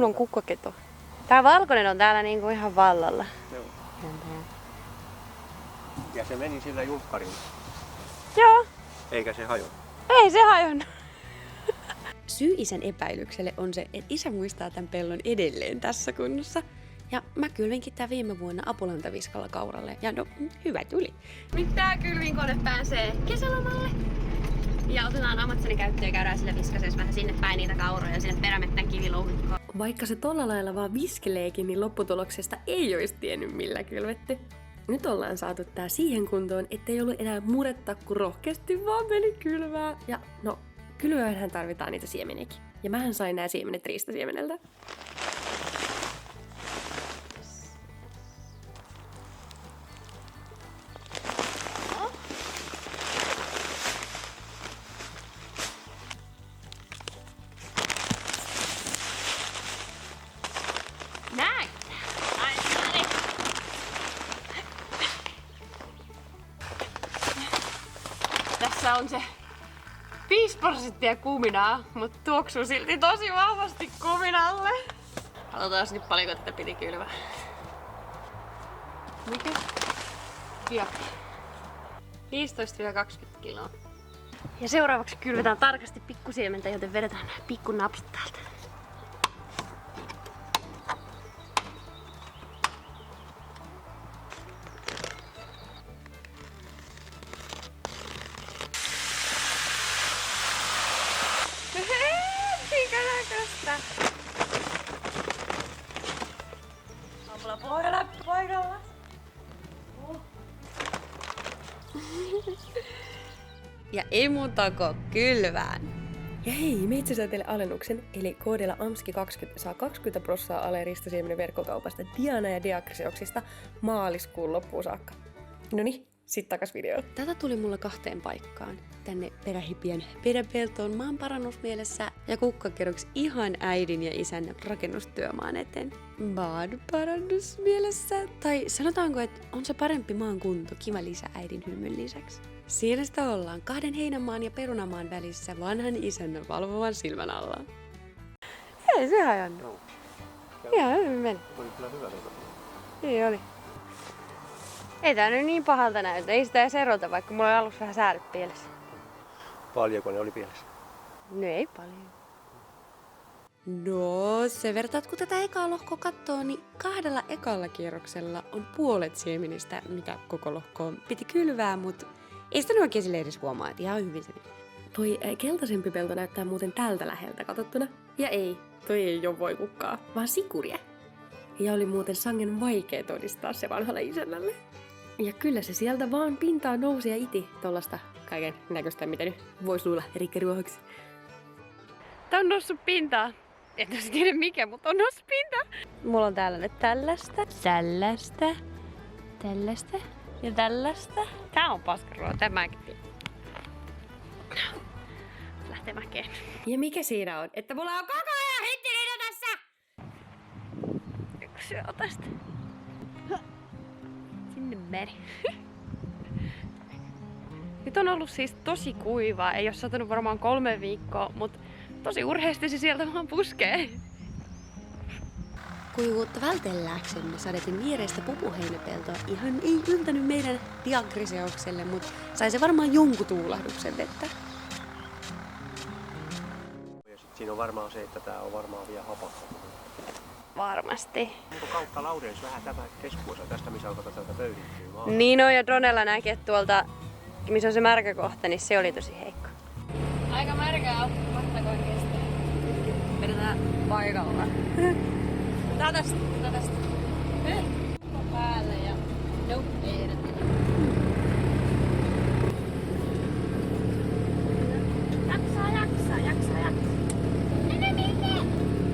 kunnon kukkaketo. Tää valkoinen on täällä niinku ihan vallalla. Joo. Ja se meni sillä junkkarilla. Joo. Eikä se hajonnut. Ei se hajonnut. Syy isän epäilykselle on se, että isä muistaa tämän pellon edelleen tässä kunnossa. Ja mä kylvinkin tää viime vuonna apulantaviskalla kauralle. Ja no, hyvä tuli. Nyt tää kylvinkone pääsee kesälomalle. Ja otetaan Amazonin käyttöön ja käydään sille viskaseessa vähän sinne päin niitä kauroja ja sinne perämettän kivilouhikkoon. Vaikka se tolla lailla vaan viskeleekin, niin lopputuloksesta ei olisi tiennyt millä kylvetty. Nyt ollaan saatu tää siihen kuntoon, ettei ollut enää muretta, kun rohkeasti vaan meni kylvää. Ja no, kylvöönhän tarvitaan niitä siemeniäkin. Ja mähän sain nää siemenet riistasiemeneltä. Näin! Ai. Tässä on se 5% kuminaa, mutta tuoksuu silti tosi vahvasti kuminalle. Katsotaan nyt paljonko tätä piti kylvää. Mikä? Piak. 15-20 kiloa. Ja seuraavaksi kylvetään tarkasti pikkusiementä, joten vedetään nämä pikkunapsut täältä. Mikä näköistä? Apula paikalla. Ja ei muuta kuin kylvään. Ja hei, me itse asiassa teille alennuksen, eli koodilla AMSKI20 saa 20% alle ristasiemenen verkkokaupasta Diana ja Diakriseoksista maaliskuun loppuun saakka. Noniin, sit takas videoon. Tätä tuli mulla 2 paikkaan. Tänne perähipien peräpeltoon maanparannusmielessä ja kukkakerroksi ihan äidin ja isän rakennustyömaan eteen. Maanparannusmielessä? Tai sanotaanko, että on se parempi maan kunto kiva lisä äidin hymyn lisäksi. Siinä sitä ollaan 2 heinämaan ja perunamaan välissä vanhan isännän valvovan silmän alla. Ei se hajannut. Ihan hyvin meni. Oli kyllä hyvä. Niin oli. Ei tää nyt niin pahalta näytä. Ei sitä edes erota, vaikka mulla oli alussa vähän säädöt pielessä. Paljonko ne oli pielessä? No ei paljon. No, sen verran, kun tätä ekaa lohkoa katsoo, niin 2 ekalla kierroksella on puolet siemenistä, mitä koko lohkoon piti kylvää, mutta ei sitä nyt oikein sille edes huomaa, että ihan hyvin se meni. Toi keltaisempi pelto näyttää muuten tältä läheltä katsottuna. Ja ei, toi ei oo voikukkaa, vaan sikuria. Ja oli muuten sangen vaikea todistaa se vanhalle isännälle. Ja kyllä se sieltä vaan pintaan nousi ja iti tollasta kaiken näköistä, mitä nyt voisi luulla rikkeruohoksi. Tää on noussut pintaan. En tiedä mikä, mutta on noussut pintaan. Mulla on täällä nyt tällaista ja tällaista. Tää on paskarua, tämäkin. Lähtee mäkeen. Ja mikä siinä on? Että mulla on koko ajan hitteliina tässä! Yksi syö tästä. Sinne meni. Nyt on ollut siis tosi kuivaa, ei oo satanut varmaan 3 viikkoa, mutta tosi urheasti se sieltä vaan puskee. Kuivuutta vältelläksemme sadetin viereistä pupuheinäpeltoa ihan ei yltänyt meidän Diakriseokselle, mutta sai se varmaan jonkun tuulahduksen vettä. Ja sit siinä on varmaan se, että tää on varmaan vielä hapakka. Varmasti. Onko kautta Laurens vähän tämä keskuosa tästä, missä alkaa täältä pöydittyä maan? Niin on, ja Dronella näki, että tuolta, missä on se märkä kohta, niin se oli tosi heikko. Aika märkää mattakoin kestää. Vedetään paikalla. Tätästä. Päälle ja nope, ei edetä. Jaksaa.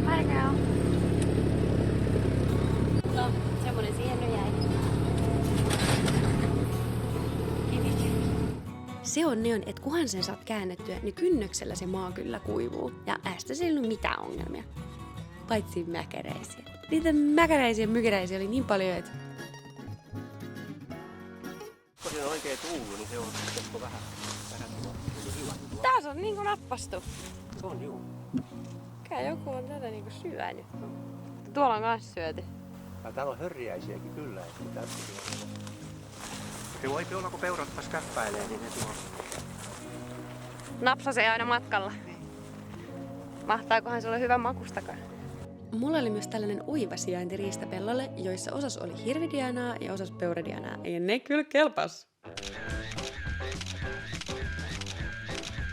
Märkää on. No, semmonen siihen nyt jäi. Se on, että kunhan sen saat käännettyä, niin kynnöksellä se maa kyllä kuivuu. Ja ästä se ei ollut mitään ongelmia. Paitsi mäkäräisiä. Niitä mäkäräisiä ja mykäräisiä oli niin paljon, että... Kun siinä on oikein tuulu, niin se on vähän hyvä. Taas on niinku nappastu. On juu. Ehkä joku on tätä niinku syönyt. Tuolla on kans syöty. Ja täällä on hörriäisiäkin kyllä. Se voi olla, kun peurat käppäilee, niin ne tuo. Napsasee aina matkalla. Mahtaakohan se olla hyvän makustakaan? Mulla oli myös tällainen oiva sijainti riistapellolle, joissa osas oli hirvidianaa ja osas peuradianaa. Ja ne kyllä kelpas.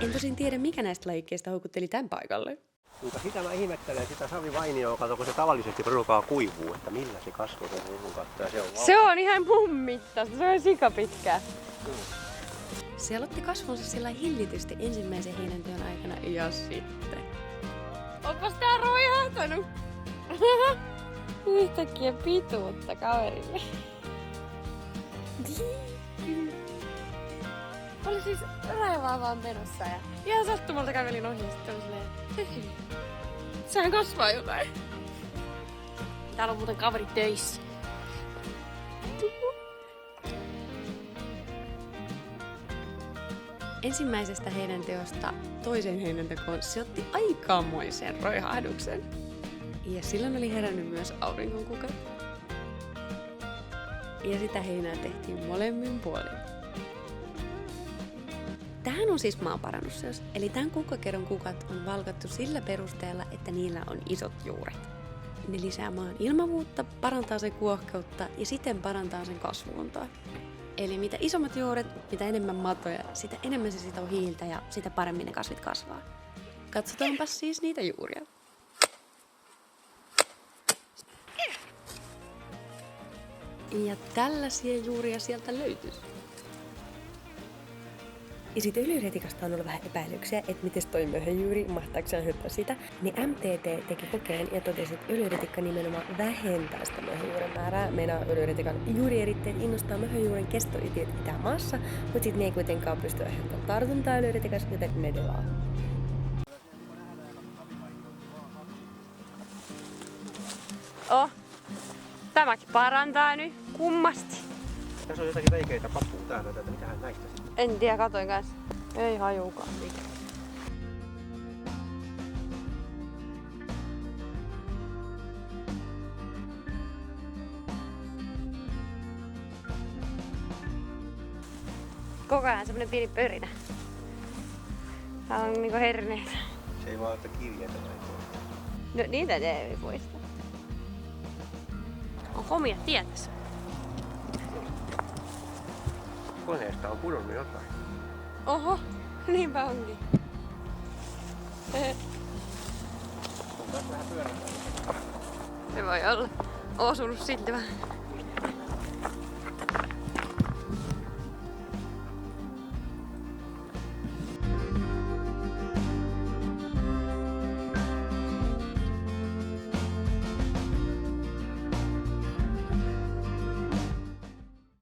En tosin tiedä, mikä näistä lajikkeista houkutteli tämän paikalle. Mutta sitä mä ihmettelen, sitä savivainioa, kun se tavallisesti ruokaa kuivuu, että millä se kasvoi sen rihun kattoa. Se on ihan mun mittaista, se on sikapitkää. Se aloitti kasvunsa sillä hillitysti ensimmäisen heinänteon aikana ja sitten. Onpas tää roihahtanut? Yhtäkkiä pituutta kaverille. Oli siis raivaa vaan menossa ja ihan sattumalta kävelin ohi ja sitten oli silleen, sehän kasvaa jotain. Täällä on muuten kaveri töissä. Ensimmäisestä heinänteosta toisen heinäntekoon se otti aikamoisen roihahduksen. Ja silloin oli herännyt myös auringonkukat. Ja sitä heinää tehtiin molemmin puolin. Tähän on siis maanparannusseos, eli tämän kukkakerron kukat on valkattu sillä perusteella, että niillä on isot juuret. Ne lisää maan ilmavuutta, parantaa sen kuohkeutta ja siten parantaa sen kasvuuntoa. Eli mitä isommat juuret, mitä enemmän matoja, sitä enemmän se sitoo hiiltä ja sitä paremmin ne kasvit kasvaa. Katsotaanpas siis niitä juuria. Ja tällaisia juuria sieltä löytyisi. Ja siitä öljyretikasta on ollut vähän epäilyksiä, että miten toi möhöjuuri, mahtaako se hyppää sitä. Niin MTT teki kokeen ja totesi, että öljyretikka nimenomaan vähentää sitä möhöjuuren määrää. Meinaa öljyretikan juurieritteet innostaa möhöjuuren kestoitiet Itämaassa, mutta sitten ne ei kuitenkaan pysty aiheuttamaan tartuntaa öljyretikassa, joten ne delaa. Tämäkin parantaa nyt kummasti. Tässä on jotakin veikeitä pappua täällä, että mitähän näistä sitten? En tiedä, katoin kanssa. Ei hajukaan. Koko ajan semmonen pieni pörinä. Tää on niinku herneet. Se ei vaan ottaa kiviä tätä. No niitä ei poista. On komia tietässä. Koneesta on pudonnut jotain. Oho, niinpä onkin. On taas vähän pyörällä. Se voi olla osunut silti vähän.